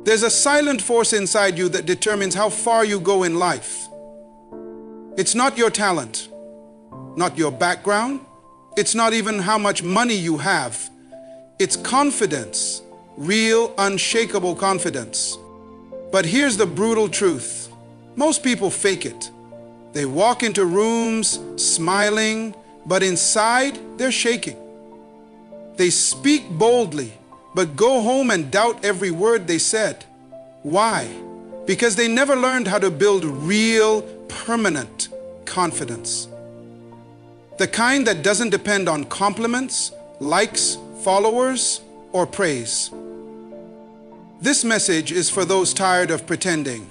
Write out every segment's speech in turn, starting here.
There's a silent force inside you that determines how far you go in life. It's not your talent, not your background. It's not even how much money you have. It's confidence, real, unshakable confidence. But here's the brutal truth. Most people fake it. They walk into rooms smiling, but inside they're shaking. They speak boldly, but go home and doubt every word they said. Why? Because they never learned how to build real, permanent confidence. The kind that doesn't depend on compliments, likes, followers, or praise. This message is for those tired of pretending,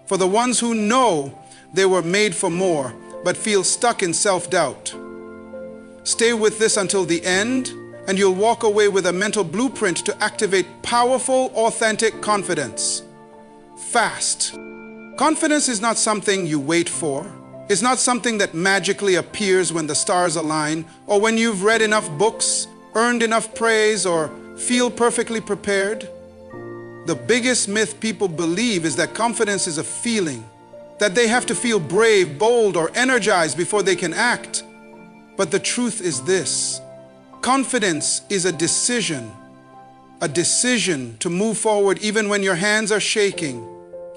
for the ones who know they were made for more, but feel stuck in self-doubt. Stay with this until the end, and you'll walk away with a mental blueprint to activate powerful, authentic confidence. Fast. Confidence is not something you wait for. It's not something that magically appears when the stars align, or when you've read enough books, earned enough praise, or feel perfectly prepared. The biggest myth people believe is that confidence is a feeling, that they have to feel brave, bold, or energized before they can act. But the truth is this: confidence is a decision to move forward even when your hands are shaking,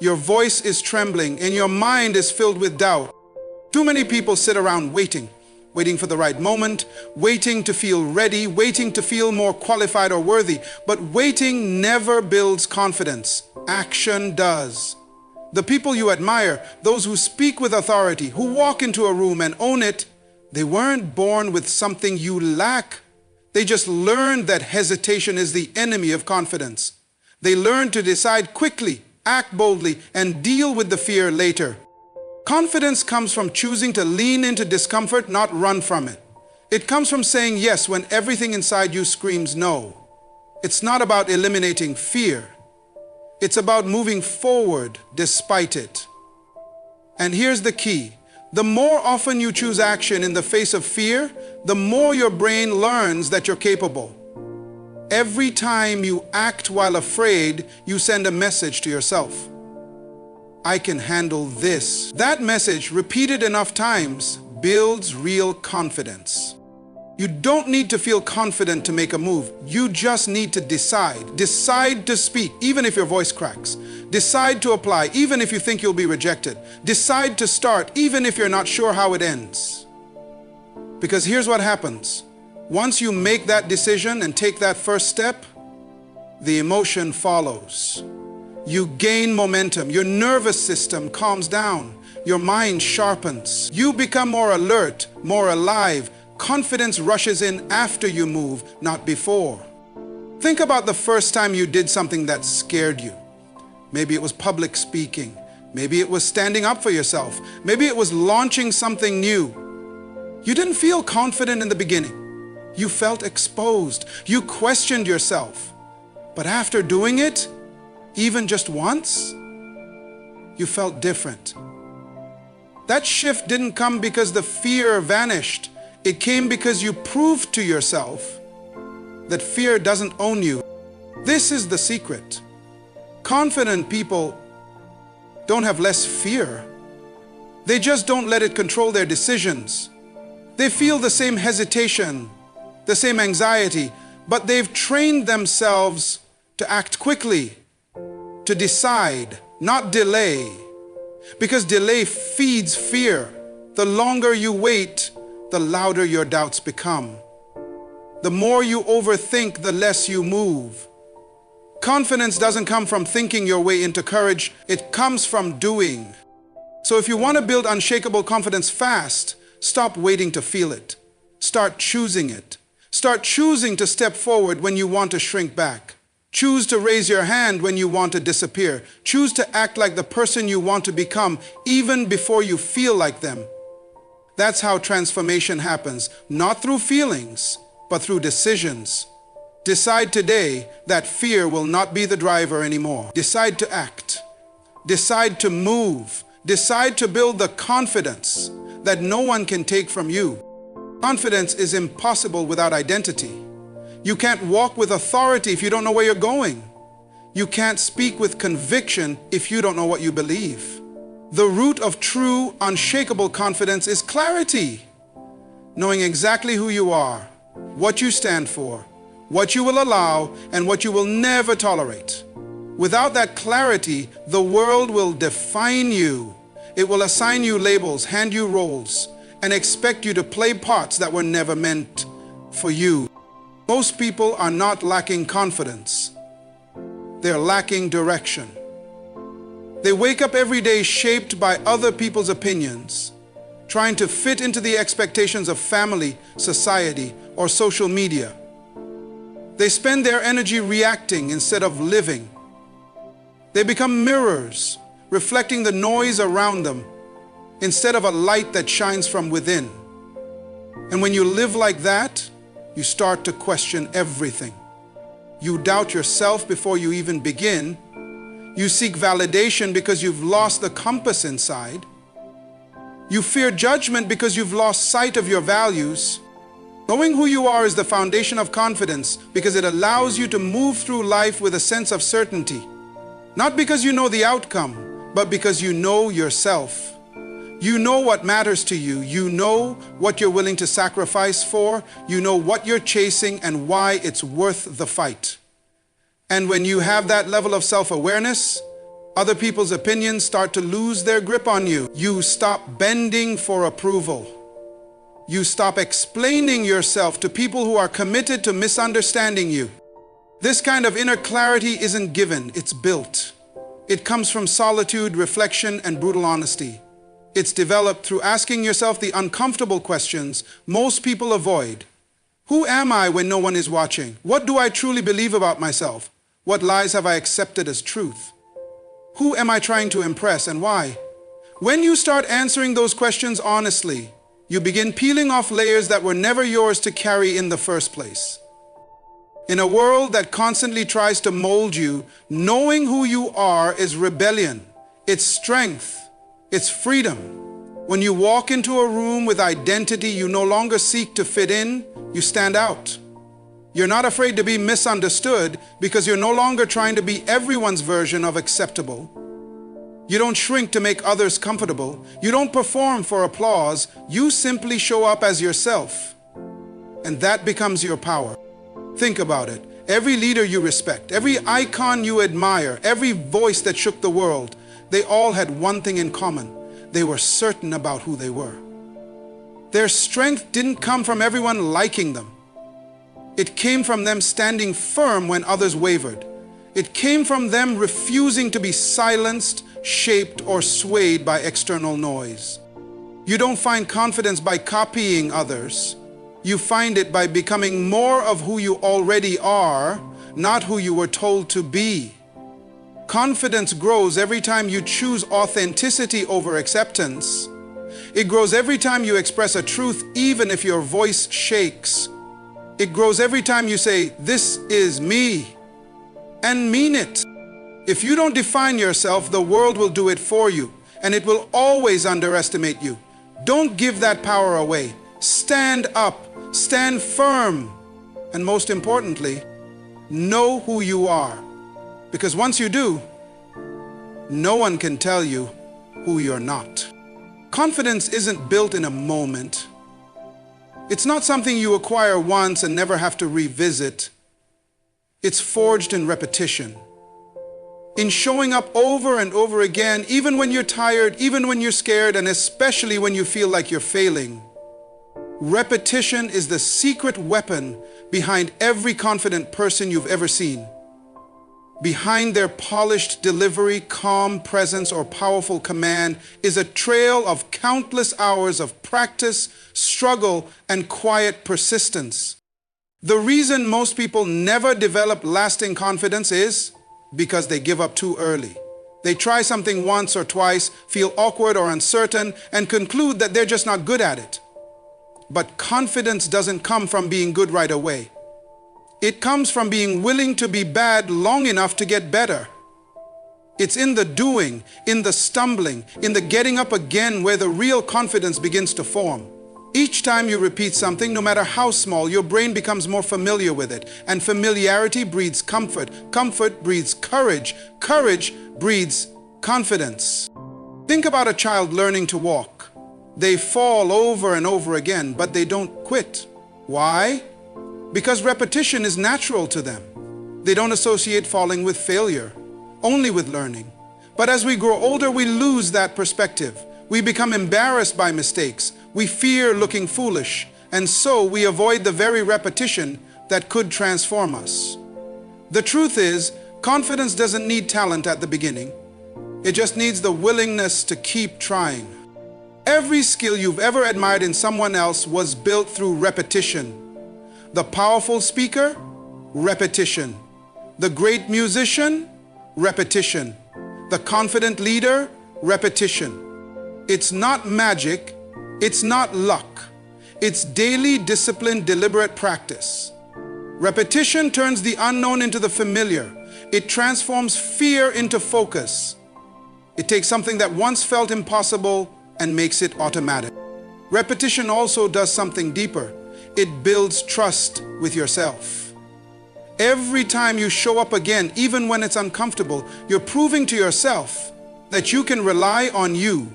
your voice is trembling, and your mind is filled with doubt. Too many people sit around waiting for the right moment, waiting to feel ready, waiting to feel more qualified or worthy. But waiting never builds confidence. Action does. The people you admire, those who speak with authority, who walk into a room and own it, they weren't born with something you lack. They just learned that hesitation is the enemy of confidence. They learned to decide quickly, act boldly, and deal with the fear later. Confidence comes from choosing to lean into discomfort, not run from it. It comes from saying yes when everything inside you screams no. It's not about eliminating fear. It's about moving forward despite it. And here's the key. The more often you choose action in the face of fear, the more your brain learns that you're capable. Every time you act while afraid, you send a message to yourself. I can handle this. That message, repeated enough times, builds real confidence. You don't need to feel confident to make a move. You just need to decide. Decide to speak, even if your voice cracks. Decide to apply, even if you think you'll be rejected. Decide to start, even if you're not sure how it ends. Because here's what happens. Once you make that decision and take that first step, the emotion follows. You gain momentum, your nervous system calms down, your mind sharpens. You become more alert, more alive. Confidence rushes in after you move, not before. Think about the first time you did something that scared you. Maybe it was public speaking. Maybe it was standing up for yourself. Maybe it was launching something new. You didn't feel confident in the beginning. You felt exposed. You questioned yourself. But after doing it, even just once, you felt different. That shift didn't come because the fear vanished. It came because you proved to yourself that fear doesn't own you. This is the secret. Confident people don't have less fear. They just don't let it control their decisions. They feel the same hesitation, the same anxiety, but they've trained themselves to act quickly, to decide, not delay. Because delay feeds fear. The longer you wait, the louder your doubts become. The more you overthink, the less you move. Confidence doesn't come from thinking your way into courage. It comes from doing. So if you want to build unshakable confidence fast, stop waiting to feel it. Start choosing it. Start choosing to step forward when you want to shrink back. Choose to raise your hand when you want to disappear. Choose to act like the person you want to become, even before you feel like them. That's how transformation happens, not through feelings, but through decisions. Decide today that fear will not be the driver anymore. Decide to act. Decide to move. Decide to build the confidence that no one can take from you. Confidence is impossible without identity. You can't walk with authority if you don't know where you're going. You can't speak with conviction if you don't know what you believe. The root of true, unshakable confidence is clarity. Knowing exactly who you are, what you stand for, what you will allow, and what you will never tolerate. Without that clarity, the world will define you. It will assign you labels, hand you roles, and expect you to play parts that were never meant for you. Most people are not lacking confidence. They're lacking direction. They wake up every day shaped by other people's opinions, trying to fit into the expectations of family, society, or social media. They spend their energy reacting instead of living. They become mirrors, reflecting the noise around them instead of a light that shines from within. And when you live like that, you start to question everything. You doubt yourself before you even begin. You seek validation because you've lost the compass inside. You fear judgment because you've lost sight of your values. Knowing who you are is the foundation of confidence because it allows you to move through life with a sense of certainty. Not because you know the outcome, but because you know yourself. You know what matters to you. You know what you're willing to sacrifice for. You know what you're chasing and why it's worth the fight. And when you have that level of self-awareness, other people's opinions start to lose their grip on you. You stop bending for approval. You stop explaining yourself to people who are committed to misunderstanding you. This kind of inner clarity isn't given, it's built. It comes from solitude, reflection, and brutal honesty. It's developed through asking yourself the uncomfortable questions most people avoid. Who am I when no one is watching? What do I truly believe about myself? What lies have I accepted as truth? Who am I trying to impress and why? When you start answering those questions honestly, you begin peeling off layers that were never yours to carry in the first place. In a world that constantly tries to mold you, knowing who you are is rebellion. It's strength. It's freedom. When you walk into a room with identity, you no longer seek to fit in, you stand out. You're not afraid to be misunderstood because you're no longer trying to be everyone's version of acceptable. You don't shrink to make others comfortable. You don't perform for applause. You simply show up as yourself. And that becomes your power. Think about it. Every leader you respect, every icon you admire, every voice that shook the world, they all had one thing in common. They were certain about who they were. Their strength didn't come from everyone liking them. It came from them standing firm when others wavered. It came from them refusing to be silenced, shaped, or swayed by external noise. You don't find confidence by copying others. You find it by becoming more of who you already are, not who you were told to be. Confidence grows every time you choose authenticity over acceptance. It grows every time you express a truth, even if your voice shakes. It grows every time you say, "This is me," and mean it. If you don't define yourself, the world will do it for you, and it will always underestimate you. Don't give that power away. Stand up, stand firm, and most importantly, know who you are. Because once you do, no one can tell you who you're not. Confidence isn't built in a moment. It's not something you acquire once and never have to revisit. It's forged in repetition. In showing up over and over again, even when you're tired, even when you're scared, and especially when you feel like you're failing. Repetition is the secret weapon behind every confident person you've ever seen. Behind their polished delivery, calm presence, or powerful command is a trail of countless hours of practice, struggle, and quiet persistence. The reason most people never develop lasting confidence is because they give up too early. They try something once or twice, feel awkward or uncertain, and conclude that they're just not good at it. But confidence doesn't come from being good right away. It comes from being willing to be bad long enough to get better. It's in the doing, in the stumbling, in the getting up again where the real confidence begins to form. Each time you repeat something, no matter how small, your brain becomes more familiar with it. And familiarity breeds comfort. Comfort breeds courage. Courage breeds confidence. Think about a child learning to walk. They fall over and over again, but they don't quit. Why? Because repetition is natural to them. They don't associate falling with failure, only with learning. But as we grow older, we lose that perspective. We become embarrassed by mistakes. We fear looking foolish, and so we avoid the very repetition that could transform us. The truth is, confidence doesn't need talent at the beginning. It just needs the willingness to keep trying. Every skill you've ever admired in someone else was built through repetition. The powerful speaker? Repetition. The great musician? Repetition. The confident leader? Repetition. It's not magic. It's not luck. It's daily, disciplined, deliberate practice. Repetition turns the unknown into the familiar. It transforms fear into focus. It takes something that once felt impossible and makes it automatic. Repetition also does something deeper. It builds trust with yourself. Every time you show up again, even when it's uncomfortable, you're proving to yourself that you can rely on you.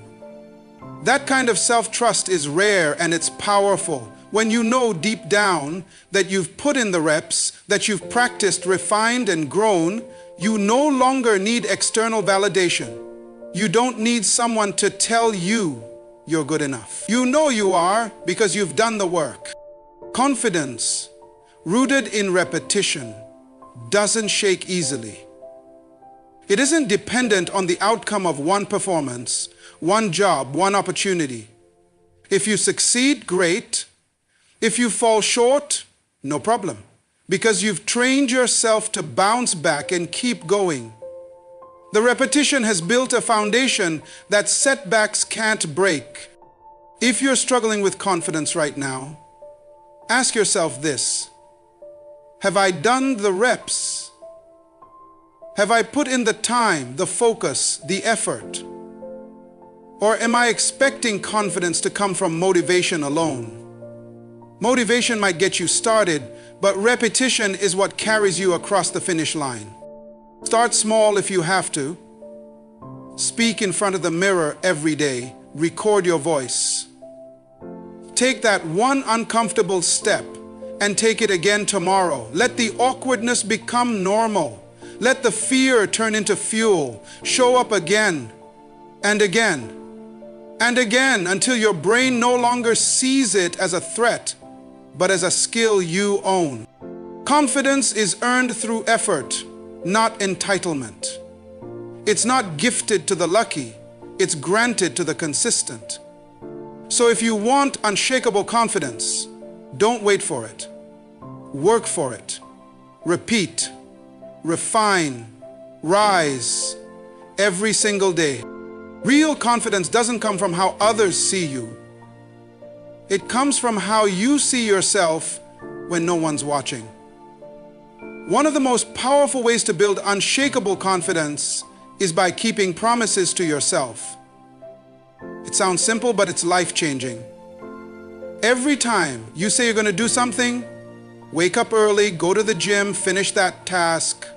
That kind of self-trust is rare and it's powerful. When you know deep down that you've put in the reps, that you've practiced, refined, and grown, you no longer need external validation. You don't need someone to tell you you're good enough. You know you are because you've done the work. Confidence, rooted in repetition, doesn't shake easily. It isn't dependent on the outcome of one performance, one job, one opportunity. If you succeed, great. If you fall short, no problem, because you've trained yourself to bounce back and keep going. The repetition has built a foundation that setbacks can't break. If you're struggling with confidence right now, ask yourself this: have I done the reps? Have I put in the time, the focus, the effort? Or am I expecting confidence to come from motivation alone? Motivation might get you started, but repetition is what carries you across the finish line. Start small if you have to. Speak in front of the mirror every day. Record your voice. Take that one uncomfortable step and take it again tomorrow. Let the awkwardness become normal. Let the fear turn into fuel. Show up again and again and again until your brain no longer sees it as a threat, but as a skill you own. Confidence is earned through effort, not entitlement. It's not gifted to the lucky, it's granted to the consistent. So if you want unshakable confidence, don't wait for it. Work for it. Repeat. Refine. Rise. Every single day. Real confidence doesn't come from how others see you. It comes from how you see yourself when no one's watching. One of the most powerful ways to build unshakable confidence is by keeping promises to yourself. It sounds simple, but it's life-changing. Every time you say you're going to do something, wake up early, go to the gym, finish that task,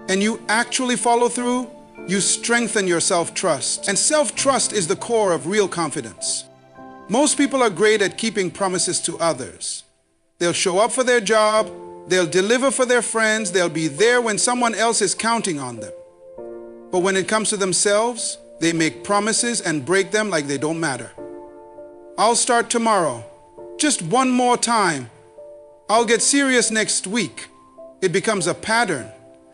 and you actually follow through, you strengthen your self-trust. And self-trust is the core of real confidence. Most people are great at keeping promises to others. They'll show up for their job, they'll deliver for their friends, they'll be there when someone else is counting on them. But when it comes to themselves, they make promises and break them like they don't matter. I'll start tomorrow. Just one more time. I'll get serious next week. It becomes a pattern,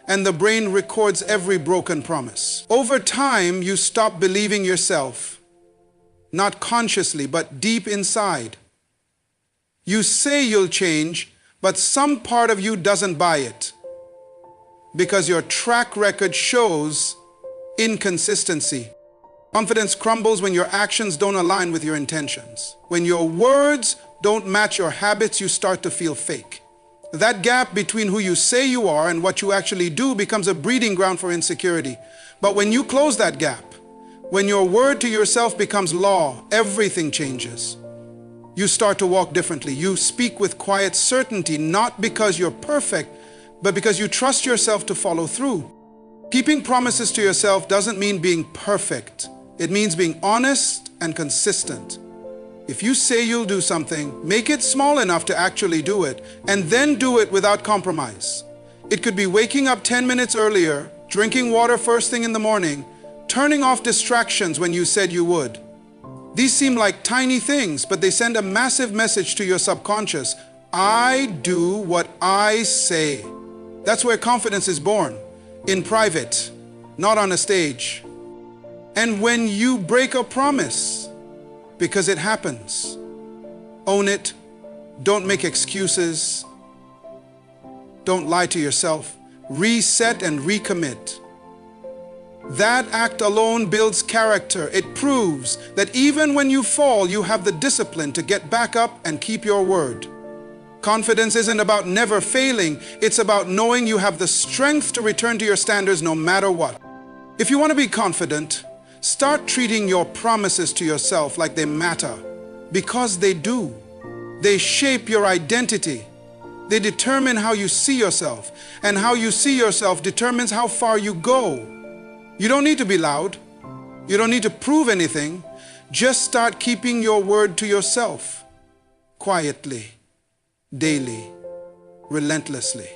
and the brain records every broken promise. Over time, you stop believing yourself, not consciously, but deep inside. You say you'll change, but some part of you doesn't buy it, because your track record shows inconsistency. Confidence crumbles when your actions don't align with your intentions. When your words don't match your habits, you start to feel fake. That gap between who you say you are and what you actually do becomes a breeding ground for insecurity. But when you close that gap, when your word to yourself becomes law, everything changes. You start to walk differently. You speak with quiet certainty, not because you're perfect, but because you trust yourself to follow through. Keeping promises to yourself doesn't mean being perfect. It means being honest and consistent. If you say you'll do something, make it small enough to actually do it, and then do it without compromise. It could be waking up 10 minutes earlier, drinking water first thing in the morning, turning off distractions when you said you would. These seem like tiny things, but they send a massive message to your subconscious. I do what I say. That's where confidence is born, in private, not on a stage. And when you break a promise, because it happens, own it, don't make excuses, don't lie to yourself, reset and recommit. That act alone builds character. It proves that even when you fall, you have the discipline to get back up and keep your word. Confidence isn't about never failing. It's about knowing you have the strength to return to your standards no matter what. If you want to be confident, start treating your promises to yourself like they matter, because they do. They shape your identity. They determine how you see yourself, and how you see yourself determines how far you go. You don't need to be loud. You don't need to prove anything. Just start keeping your word to yourself, quietly, daily, relentlessly.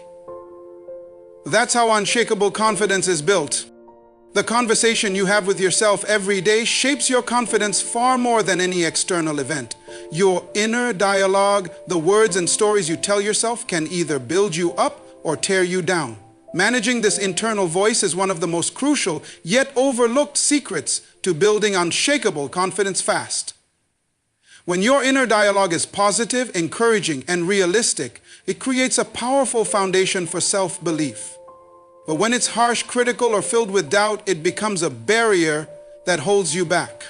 That's how unshakable confidence is built. The conversation you have with yourself every day shapes your confidence far more than any external event. Your inner dialogue, the words and stories you tell yourself, can either build you up or tear you down. Managing this internal voice is one of the most crucial yet overlooked secrets to building unshakable confidence fast. When your inner dialogue is positive, encouraging, and realistic, it creates a powerful foundation for self-belief. But when it's harsh, critical, or filled with doubt, it becomes a barrier that holds you back.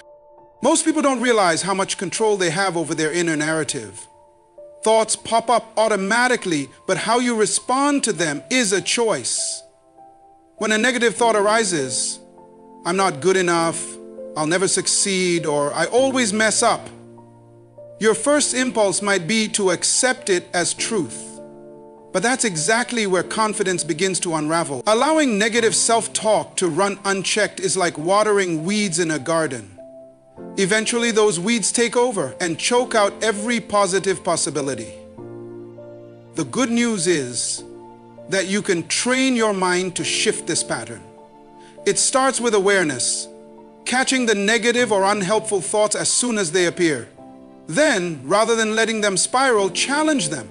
Most people don't realize how much control they have over their inner narrative. Thoughts pop up automatically, but how you respond to them is a choice. When a negative thought arises, I'm not good enough, I'll never succeed, or I always mess up, your first impulse might be to accept it as truth. But that's exactly where confidence begins to unravel. Allowing negative self-talk to run unchecked is like watering weeds in a garden. Eventually, those weeds take over and choke out every positive possibility. The good news is that you can train your mind to shift this pattern. It starts with awareness, catching the negative or unhelpful thoughts as soon as they appear. Then, rather than letting them spiral, challenge them.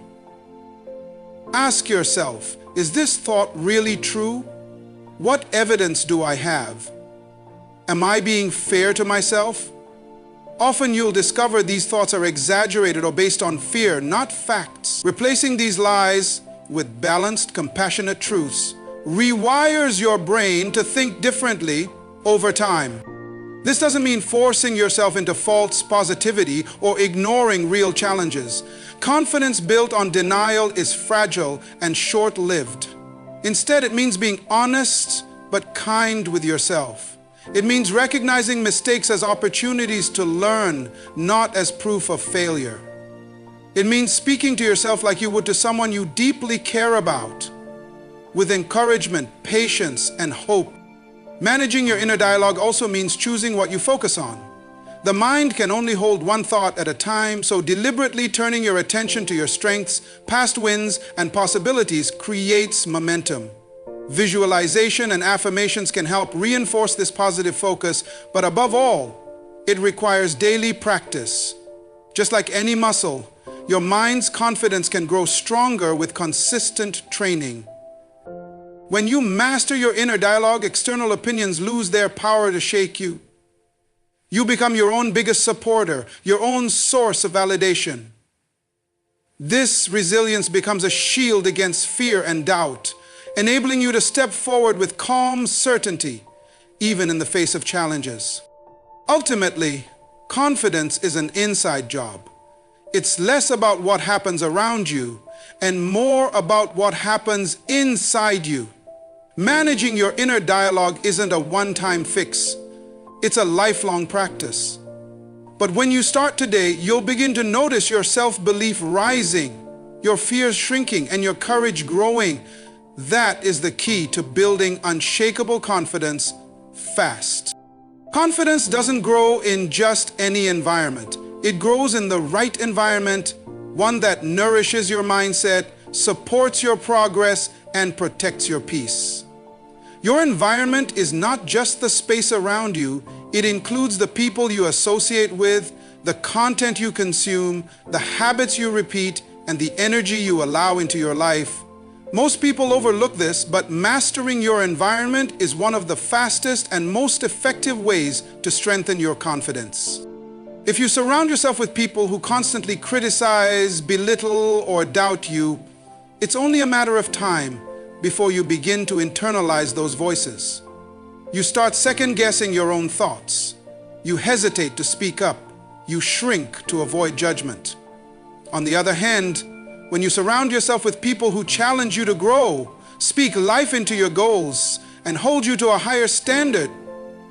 Ask yourself, is this thought really true? What evidence do I have? Am I being fair to myself? Often you'll discover these thoughts are exaggerated or based on fear, not facts. Replacing these lies with balanced, compassionate truths rewires your brain to think differently over time. This doesn't mean forcing yourself into false positivity or ignoring real challenges. Confidence built on denial is fragile and short-lived. Instead, it means being honest but kind with yourself. It means recognizing mistakes as opportunities to learn, not as proof of failure. It means speaking to yourself like you would to someone you deeply care about, with encouragement, patience, and hope. Managing your inner dialogue also means choosing what you focus on. The mind can only hold one thought at a time, so deliberately turning your attention to your strengths, past wins, and possibilities creates momentum. Visualization and affirmations can help reinforce this positive focus, but above all, it requires daily practice. Just like any muscle, your mind's confidence can grow stronger with consistent training. When you master your inner dialogue, external opinions lose their power to shake you. You become your own biggest supporter, your own source of validation. This resilience becomes a shield against fear and doubt, enabling you to step forward with calm certainty, even in the face of challenges. Ultimately, confidence is an inside job. It's less about what happens around you and more about what happens inside you. Managing your inner dialogue isn't a one-time fix. It's a lifelong practice. But when you start today, you'll begin to notice your self-belief rising, your fears shrinking, and your courage growing. That is the key to building unshakable confidence fast. Confidence doesn't grow in just any environment. It grows in the right environment, one that nourishes your mindset, supports your progress, and protects your peace. Your environment is not just the space around you, it includes the people you associate with, the content you consume, the habits you repeat, and the energy you allow into your life. Most people overlook this, but mastering your environment is one of the fastest and most effective ways to strengthen your confidence. If you surround yourself with people who constantly criticize, belittle, or doubt you, it's only a matter of time before you begin to internalize those voices. You start second-guessing your own thoughts. You hesitate to speak up. You shrink to avoid judgment. On the other hand, when you surround yourself with people who challenge you to grow, speak life into your goals, and hold you to a higher standard,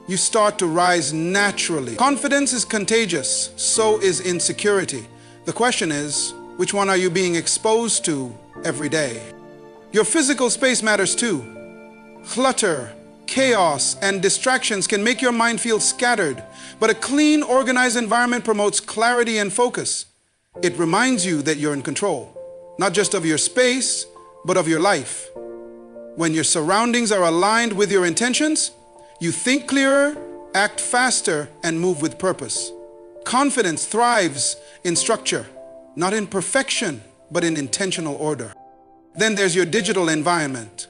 you start to rise naturally. Confidence is contagious, so is insecurity. The question is, which one are you being exposed to every day? Your physical space matters too. Clutter, chaos, and distractions can make your mind feel scattered, but a clean, organized environment promotes clarity and focus. It reminds you that you're in control, not just of your space, but of your life. When your surroundings are aligned with your intentions, you think clearer, act faster, and move with purpose. Confidence thrives in structure, not in perfection, but in intentional order. Then there's your digital environment.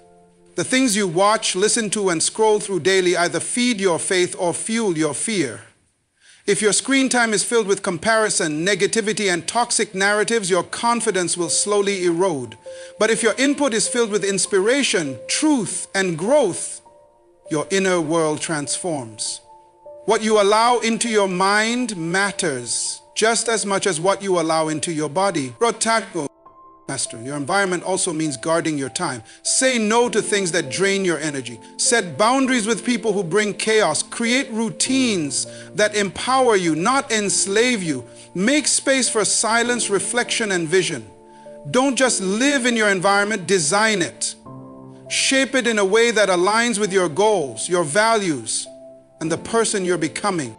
The things you watch, listen to, and scroll through daily either feed your faith or fuel your fear. If your screen time is filled with comparison, negativity, and toxic narratives, your confidence will slowly erode. But if your input is filled with inspiration, truth, and growth, your inner world transforms. What you allow into your mind matters just as much as what you allow into your body. Master, your environment also means guarding your time. Say no to things that drain your energy. Set boundaries with people who bring chaos. Create routines that empower you, not enslave you. Make space for silence, reflection, and vision. Don't just live in your environment, design it. Shape it in a way that aligns with your goals, your values, and the person you're becoming.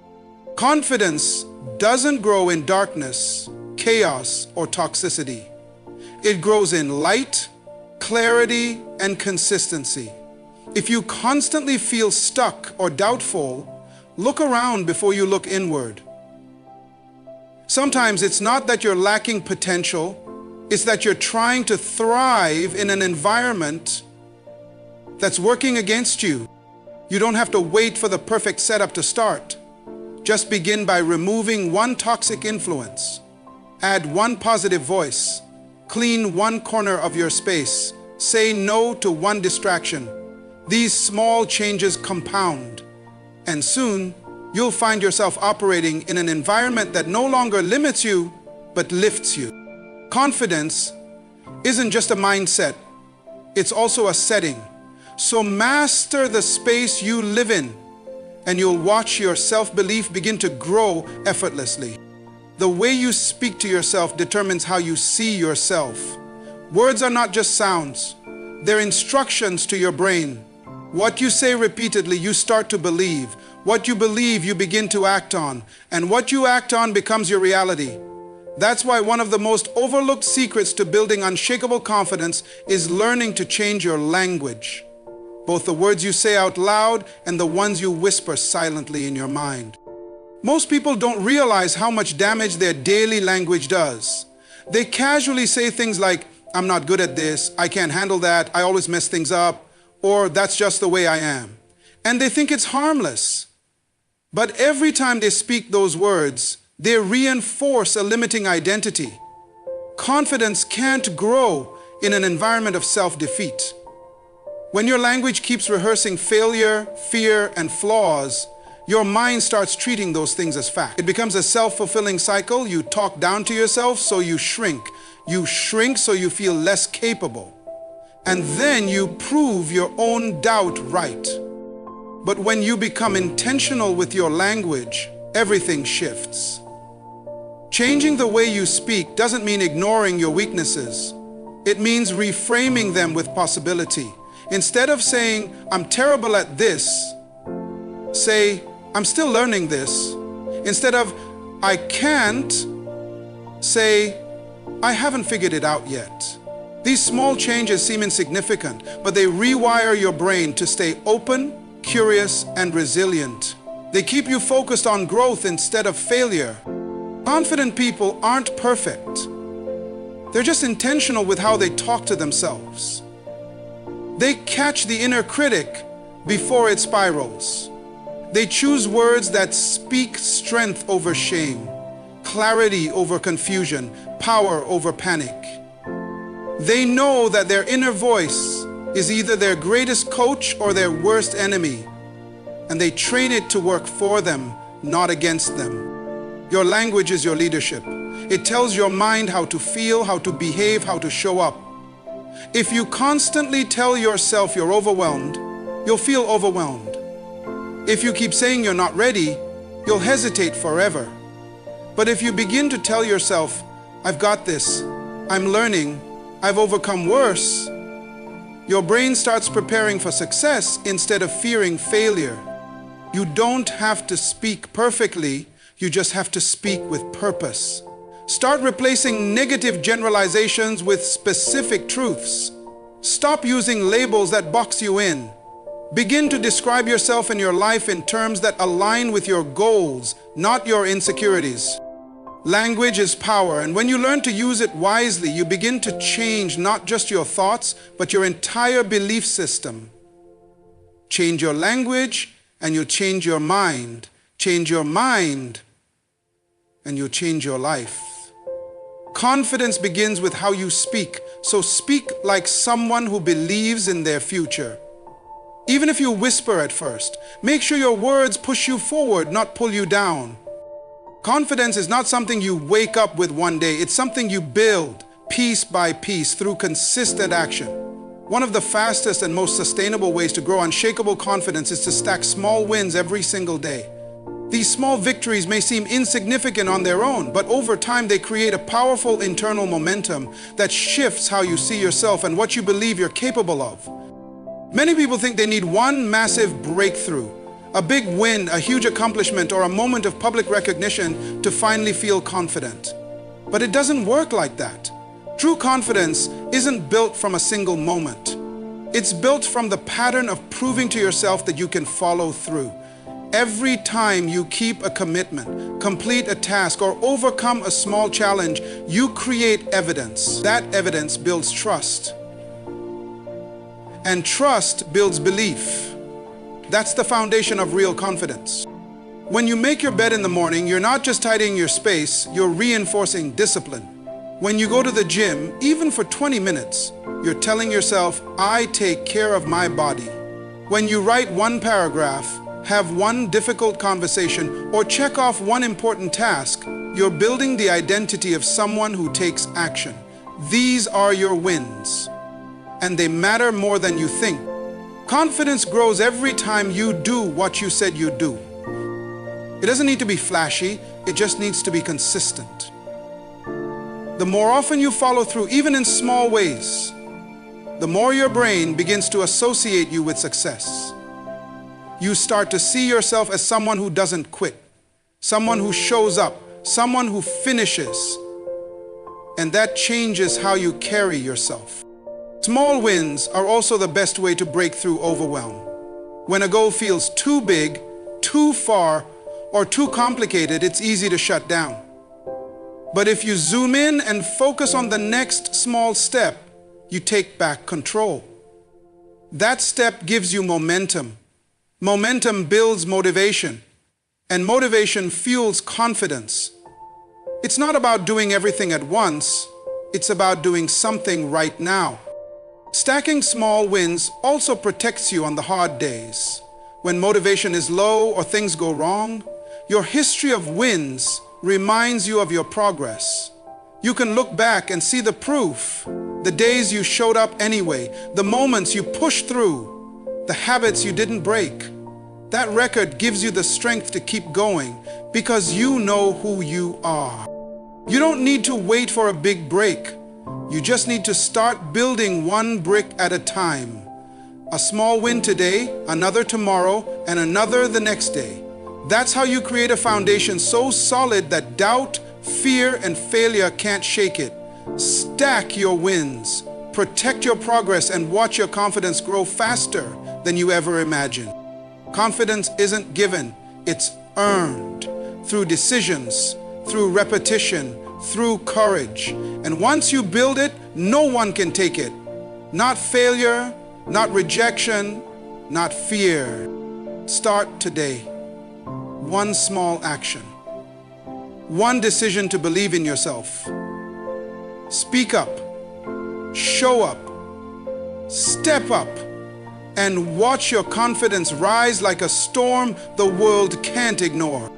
Confidence doesn't grow in darkness, chaos, or toxicity. It grows in light, clarity, and consistency. If you constantly feel stuck or doubtful, look around before you look inward. Sometimes it's not that you're lacking potential, it's that you're trying to thrive in an environment that's working against you. You don't have to wait for the perfect setup to start. Just begin by removing one toxic influence. Add one positive voice. Clean one corner of your space. Say no to one distraction. These small changes compound, and soon you'll find yourself operating in an environment that no longer limits you, but lifts you. Confidence isn't just a mindset, it's also a setting. So master the space you live in, and you'll watch your self-belief begin to grow effortlessly. The way you speak to yourself determines how you see yourself. Words are not just sounds, they're instructions to your brain. What you say repeatedly, you start to believe. What you believe, you begin to act on. And what you act on becomes your reality. That's why one of the most overlooked secrets to building unshakable confidence is learning to change your language. Both the words you say out loud and the ones you whisper silently in your mind. Most people don't realize how much damage their daily language does. They casually say things like, "I'm not good at this, I can't handle that, I always mess things up," or "that's just the way I am." And they think it's harmless. But every time they speak those words, they reinforce a limiting identity. Confidence can't grow in an environment of self-defeat. When your language keeps rehearsing failure, fear, and flaws, your mind starts treating those things as fact. It becomes a self-fulfilling cycle. You talk down to yourself, so you shrink. You shrink so you feel less capable. And then you prove your own doubt right. But when you become intentional with your language, everything shifts. Changing the way you speak doesn't mean ignoring your weaknesses. It means reframing them with possibility. Instead of saying, "I'm terrible at this," say, "I'm still learning this." Instead of, "I can't," say, "I haven't figured it out yet." These small changes seem insignificant, but they rewire your brain to stay open, curious, and resilient. They keep you focused on growth instead of failure. Confident people aren't perfect. They're just intentional with how they talk to themselves. They catch the inner critic before it spirals. They choose words that speak strength over shame, clarity over confusion, power over panic. They know that their inner voice is either their greatest coach or their worst enemy, and they train it to work for them, not against them. Your language is your leadership. It tells your mind how to feel, how to behave, how to show up. If you constantly tell yourself you're overwhelmed, you'll feel overwhelmed. If you keep saying you're not ready, you'll hesitate forever. But if you begin to tell yourself, "I've got this, I'm learning, I've overcome worse," your brain starts preparing for success instead of fearing failure. You don't have to speak perfectly, you just have to speak with purpose. Start replacing negative generalizations with specific truths. Stop using labels that box you in. Begin to describe yourself and your life in terms that align with your goals, not your insecurities. Language is power, and when you learn to use it wisely, you begin to change not just your thoughts, but your entire belief system. Change your language, and you'll change your mind. Change your mind, and you'll change your life. Confidence begins with how you speak, so speak like someone who believes in their future. Even if you whisper at first, make sure your words push you forward, not pull you down. Confidence is not something you wake up with one day. It's something you build piece by piece through consistent action. One of the fastest and most sustainable ways to grow unshakable confidence is to stack small wins every single day. These small victories may seem insignificant on their own, but over time they create a powerful internal momentum that shifts how you see yourself and what you believe you're capable of. Many people think they need one massive breakthrough, a big win, a huge accomplishment, or a moment of public recognition to finally feel confident. But it doesn't work like that. True confidence isn't built from a single moment. It's built from the pattern of proving to yourself that you can follow through. Every time you keep a commitment, complete a task, or overcome a small challenge, you create evidence. That evidence builds trust. And trust builds belief. That's the foundation of real confidence. When you make your bed in the morning, you're not just tidying your space, you're reinforcing discipline. When you go to the gym, even for 20 minutes, you're telling yourself, "I take care of my body." When you write one paragraph, have one difficult conversation, or check off one important task, you're building the identity of someone who takes action. These are your wins, and they matter more than you think. Confidence grows every time you do what you said you'd do. It doesn't need to be flashy, it just needs to be consistent. The more often you follow through, even in small ways, the more your brain begins to associate you with success. You start to see yourself as someone who doesn't quit, someone who shows up, someone who finishes, and that changes how you carry yourself. Small wins are also the best way to break through overwhelm. When a goal feels too big, too far, or too complicated, it's easy to shut down. But if you zoom in and focus on the next small step, you take back control. That step gives you momentum. Momentum builds motivation, and motivation fuels confidence. It's not about doing everything at once, it's about doing something right now. Stacking small wins also protects you on the hard days. When motivation is low or things go wrong, your history of wins reminds you of your progress. You can look back and see the proof, the days you showed up anyway, the moments you pushed through, the habits you didn't break. That record gives you the strength to keep going because you know who you are. You don't need to wait for a big break. You just need to start building one brick at a time. A small win today, another tomorrow, and another the next day. That's how you create a foundation so solid that doubt, fear, and failure can't shake it. Stack your wins, protect your progress, and watch your confidence grow faster than you ever imagined. Confidence isn't given, it's earned through decisions, through repetition, through courage. And once you build it, no one can take it. Not failure, not rejection, not fear. Start today. One small action. One decision to believe in yourself. Speak up. Show up. Step up. And watch your confidence rise like a storm the world can't ignore.